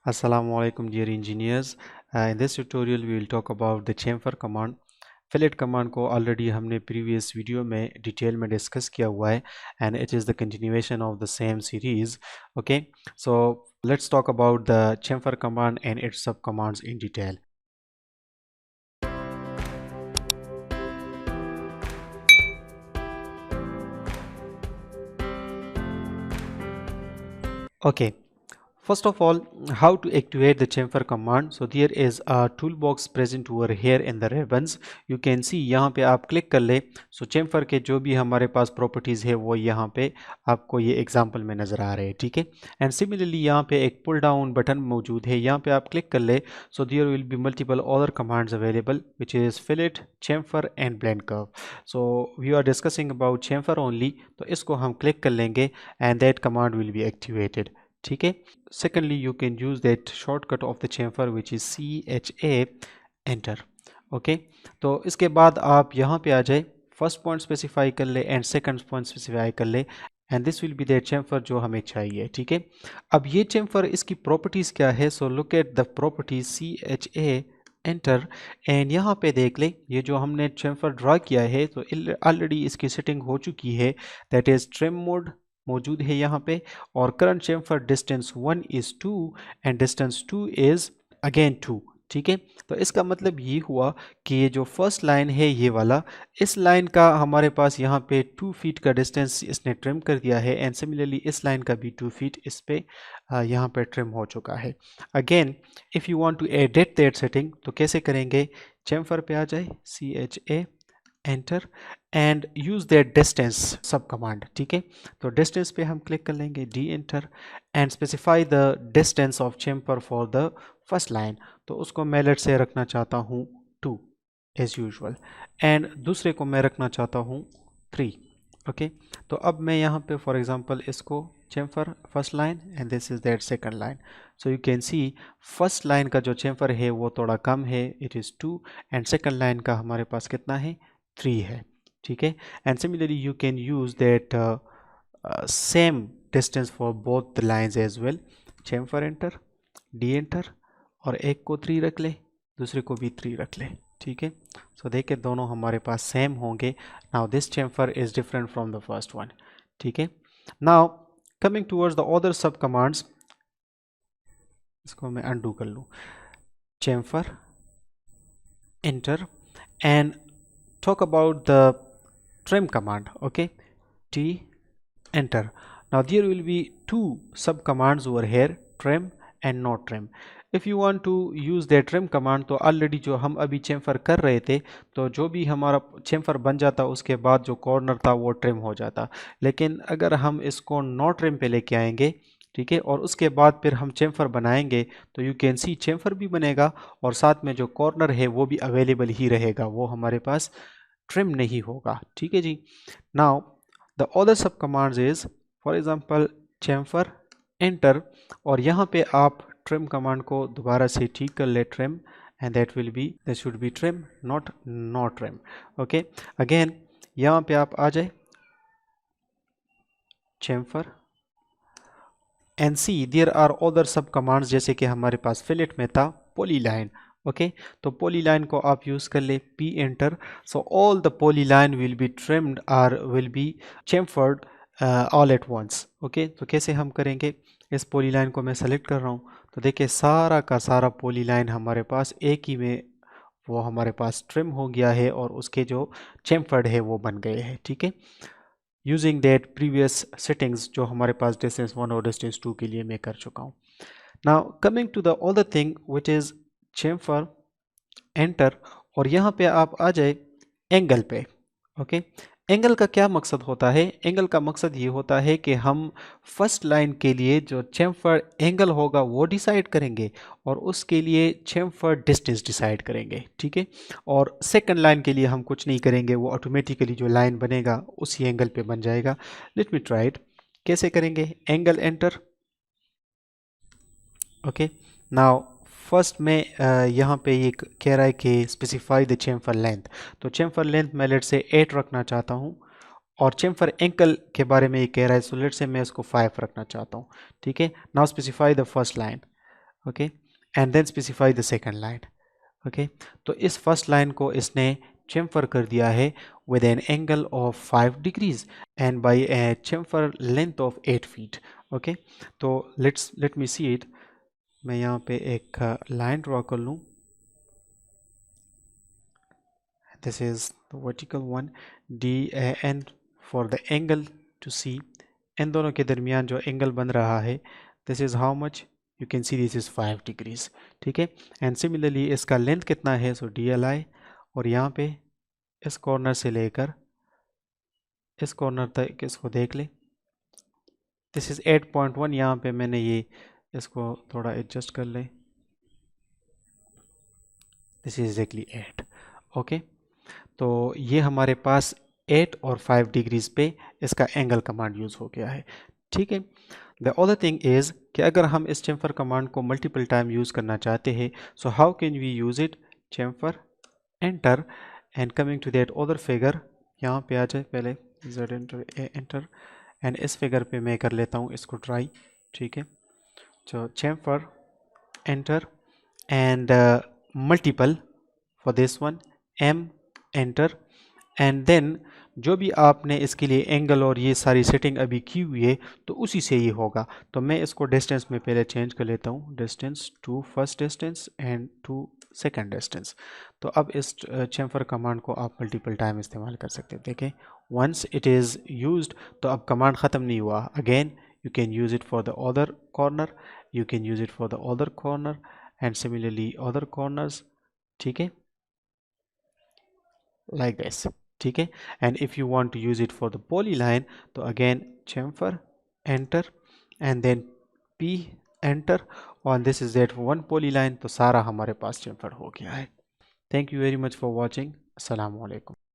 Assalamu alaikum dear engineers. In this tutorial we will talk about the chamfer command. Fillet command को already हमने previous video में detail में discuss किया हुआ है and it is the continuation of the same series. Okay, so let's talk about the chamfer command and its sub commands in detail. Okay, first of all, how to activate the chamfer command. So there is a toolbox present over here in the ribbons. You can see यहाँ पे आप click कर ले so chamfer के जो भी हमारे पास properties है वो यहाँ पे आपको ये example में नज़र आ रहे हैं, ठीक है. And similarly यहाँ पे एक pull down button मौजूद है, यहाँ पे आप क्लिक कर ले so there will be multiple other commands available which is fillet, chamfer and blend curve. So we are discussing about chamfer only, तो इसको हम क्लिक कर लेंगे and that command will be activated. ठीक है. Secondly, you can use that shortcut of the chamfer which is CHA enter. Okay, तो इसके बाद आप यहाँ पे आ जाए, फर्स्ट पॉइंट स्पेसिफाई कर ले एंड सेकंड पॉइंट स्पेसिफाई कर ले and this will be that chamfer जो हमें चाहिए. ठीक है. अब ये chamfer इसकी प्रॉपर्टीज़ क्या है? So look at the properties CHA enter and यहाँ पे देख ले ये जो हमने chamfer ड्रा किया है तो ऑलरेडी इसकी सेटिंग हो चुकी है, दैट इज़ ट्रिम मोड मौजूद है यहाँ पे और current chamfer distance 1 is 2 and distance 2 is again 2. ठीक है. तो इसका मतलब ये हुआ कि ये जो फर्स्ट लाइन है ये वाला, इस लाइन का हमारे पास यहाँ पे 2 फीट का डिस्टेंस इसने ट्रिम कर दिया है एंड सिमिलरली इस लाइन का भी 2 फीट इस पे यहाँ पे ट्रिम हो चुका है. Again if you want to edit that setting तो कैसे करेंगे? chamfer पे आ जाए, CHA enter and use that distance sub command. ठीक है. तो डिस्टेंस पे हम क्लिक कर लेंगे, D enter and specify the distance of chamfer for the first line. तो उसको मैं लेट से रखना चाहता हूँ 2 एज यूजुअल एंड दूसरे को मैं रखना चाहता हूँ 3. ओके. तो अब मैं यहाँ पे फॉर एग्जांपल इसको chamfer first line and this is that second line. So you can see first line का जो chamfer है वो थोड़ा कम है, it is 2 and second line का हमारे पास कितना है? 3 है. ठीक है. And similarly you can use that same distance for both the lines as well. chamfer enter, D enter और एक को 3 रख ले, दूसरे को भी 3 रख ले. ठीक है. सो देखिए दोनों हमारे पास सेम होंगे. Now this chamfer is different from the first one. ठीक है. Now coming towards the other sub commands, इसको मैं अनडू कर लूँ. chamfer enter and talk about the trim command. Okay, T enter. Now there will be two sub commands over here, trim and not trim. If you want to use the trim command तो already जो हम अभी chamfer कर रहे थे तो जो भी हमारा chamfer बन जाता उसके बाद जो corner था वो trim हो जाता. लेकिन अगर हम इसको not trim पे लेके आएंगे, ठीक है, और उसके बाद फिर हम chamfer बनाएंगे तो यू कैन सी chamfer भी बनेगा और साथ में जो कॉर्नर है वो भी अवेलेबल ही रहेगा, वो हमारे पास ट्रिम नहीं होगा. ठीक है जी. Now the other sub commands is for example chamfer enter और यहाँ पे आप ट्रिम कमांड को दोबारा से ठीक कर ले, trim and that should be trim not trim. Okay. Again यहाँ पे आप आ जाए, chamfer and see there are other sub commands जैसे कि हमारे पास फिलेट में था पॉलीलाइन. ओके. तो पॉलीलाइन को आप यूज़ कर ले, P enter. So all the polyline will be trimmed or will be chamfered all at once. Okay. तो कैसे हम करेंगे? इस पॉलीलाइन को मैं सेलेक्ट कर रहा हूँ तो देखिए सारा का सारा पॉलीलाइन हमारे पास एक ही में वो हमारे पास ट्रिम हो गया है और उसके जो chamfered है वो बन गए हैं. ठीक है. यूजिंग दैट प्रीवियस सेटिंग्स जो हमारे पास डिस्टेंस 1 और डिस्टेंस 2 के लिए मैं कर चुका हूँ. Now coming to the other thing which is chamfer enter और यहाँ पे आप आ जाए एंगल पे. ओके. एंगल का क्या मकसद होता है? एंगल का मकसद ये होता है कि हम फर्स्ट लाइन के लिए जो chamfer एंगल होगा वो डिसाइड करेंगे और उसके लिए chamfer डिस्टेंस डिसाइड करेंगे. ठीक है. और सेकंड लाइन के लिए हम कुछ नहीं करेंगे, वो ऑटोमेटिकली जो लाइन बनेगा उसी एंगल पे बन जाएगा. Let me try it. कैसे करेंगे? Angle enter. Okay. Now first में यहाँ पे ये कह रहा है कि स्पेसिफाई द chamfer लेंथ. तो chamfer लेंथ मैं लेट से 8 रखना चाहता हूँ और chamfer एंगल के बारे में ये कह रहा है, सो लेट से मैं इसको 5 रखना चाहता हूँ. ठीक है. Now specify the first line. Okay, and then specify the second line. Okay, तो इस फर्स्ट लाइन को इसने चेम्फर कर दिया है with an angle of 5 degrees and by a chamfer length of 8 feet। Okay, तो let me see it। मैं यहाँ पे एक लाइन ड्रॉ कर लूँ। This is the vertical one, and for the angle to see, इन दोनों के दरमियान जो एंगल बन रहा है, this is how much, you can see this is 5 degrees। ठीक है, एंड सिमिलरली इसका लेंथ कितना है, सो DLI, और यहाँ पे इस कॉर्नर से लेकर इस कॉर्नर तक इसको देख ले, दिस इज़ 8.1। यहाँ पे मैंने ये इसको थोड़ा एडजस्ट कर ले, दिस इज एक्जैक्टली 8। ओके, तो ये हमारे पास 8 और 5 डिग्रीज पे इसका एंगल कमांड यूज़ हो गया है। ठीक है, द अदर थिंग इज़ कि अगर हम इस चेम्फर कमांड को मल्टीपल टाइम यूज़ करना चाहते हैं, so how can we use it, chamfer enter and coming to that other figure, यहाँ पे आ जाए पहले Z enter A enter, and इस फिगर पे मैं कर लेता हूँ इसको ट्राई। ठीक है, so chamfer enter and multiple for this one, M enter, and then जो भी आपने इसके लिए एंगल और ये सारी सेटिंग अभी की हुई है तो उसी से ये होगा। तो मैं इसको डिस्टेंस में पहले चेंज कर लेता हूँ, distance to first distance and to second distance. तो अब इस चेम्फर कमांड को आप मल्टीपल टाइम इस्तेमाल कर सकते हैं। देखें, वंस इट इज़ यूज्ड तो अब कमांड ख़त्म नहीं हुआ, again you can use it for the other corner, you can use it for the other corner and similarly other corners। ठीक है, like this। ठीक है, and if you want to use it for the polyline तो again chamfer enter and then P enter, and this is that one polyline, तो सारा हमारे पास chamfer हो गया है। Thank you very much for watching। अस्सलाम वालेकुम।